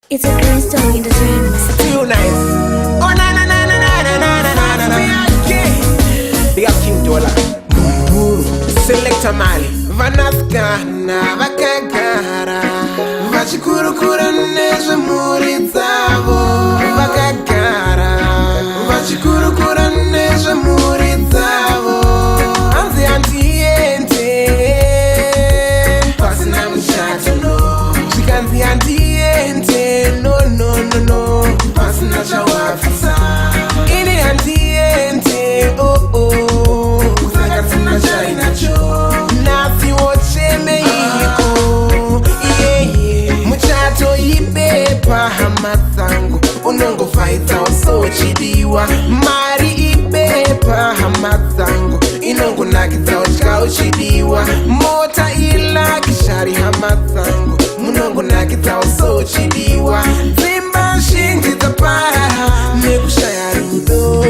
It's a great story in the dreams. Too nice. Oh na na na na na na na na na na. Big up King Dollar. Selector Mali. Vanaska na vakagara. Vachikurukura nezve mhuri dzavo. Vakagara. Vachikurukura nezve mhuri dzavo. Hanzi handiende pasina muchato no. Zvikanzi handiende no pasina chawafisa. Ini handiende saka sina chainacho. Nasi wochemeiko muchato ibepa hama dzangu. Unongofaidza usochidiwa. Mari ibepa hama dzangu. Inongonakidza utya uchidiwa. Mota ilakishari hama dzangu. Munongonakidza usochidiwa. Dzimba zhinji dzaparara nekushaya rudo.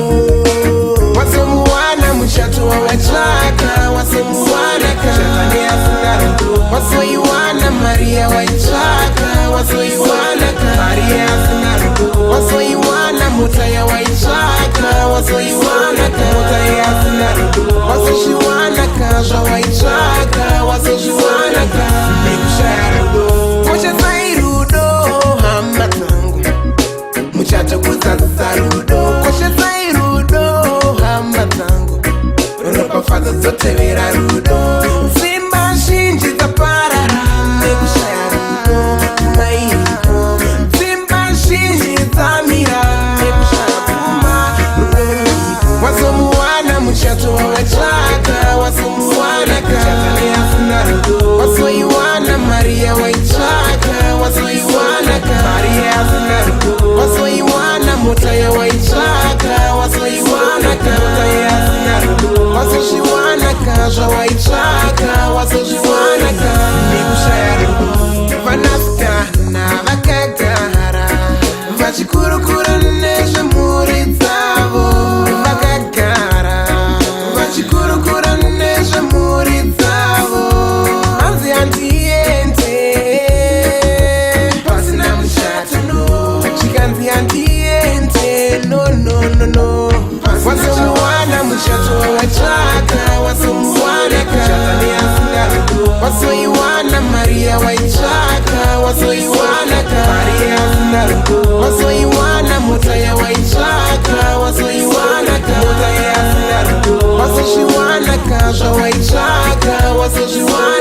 Wasomuwana muchato wawaitsvaka. Wasomuwana kana neasina rudo. Wasoiwana mari yawaitsvaka. Wasoiwana mari yaasina rudo. Wasoiwana mota yawaitsvaka. Wasoiwana mota yaasina rudo. Wasozviwana kazvawaitsvaka. Wasozviwana nekushaya rudo. Koshesai rudo hama dzangu. Muchato kudzadzisa rudo. Koshesai rudo hama dzangu. Ropafadza dzotevera rudo. Dzimba zhinji dzaparara nekushaya rudo. Maiko dzimba zhinji dzamira nekushaya pfuma. Wasomuwana muchato wawaitsvaka. Wasomuwana kana neasina rudo. Wasoiwana mari yawaitsvaka. Wasoiwana mari yaasina rudo. Wasoiwana mota yawaitsvaka. Wasoiwana mota yaasina rudo. Wasozviwana kazvawaitsvaka. Wasozviwana nekushaya rudo. Vanasikana vakagara vachikurukura nezvemhuri dzavo. Vakagara vachikurukura nezvemhuri dzavo. Hanzi handiende pasina muchato no. Zvikanzi handiende no. Wasomuwana muchato wawaitsvaka. Wasomuwana kana neasina rudo. Wasoiwana mari yawaitsvaka. Wasoiwana mari yaasina rudo. Wasoiwana mota yawaitsvaka. Wasoiwana mota yaasina rudo. Wasozviwana kazvawaitsvaka. Wasozviwana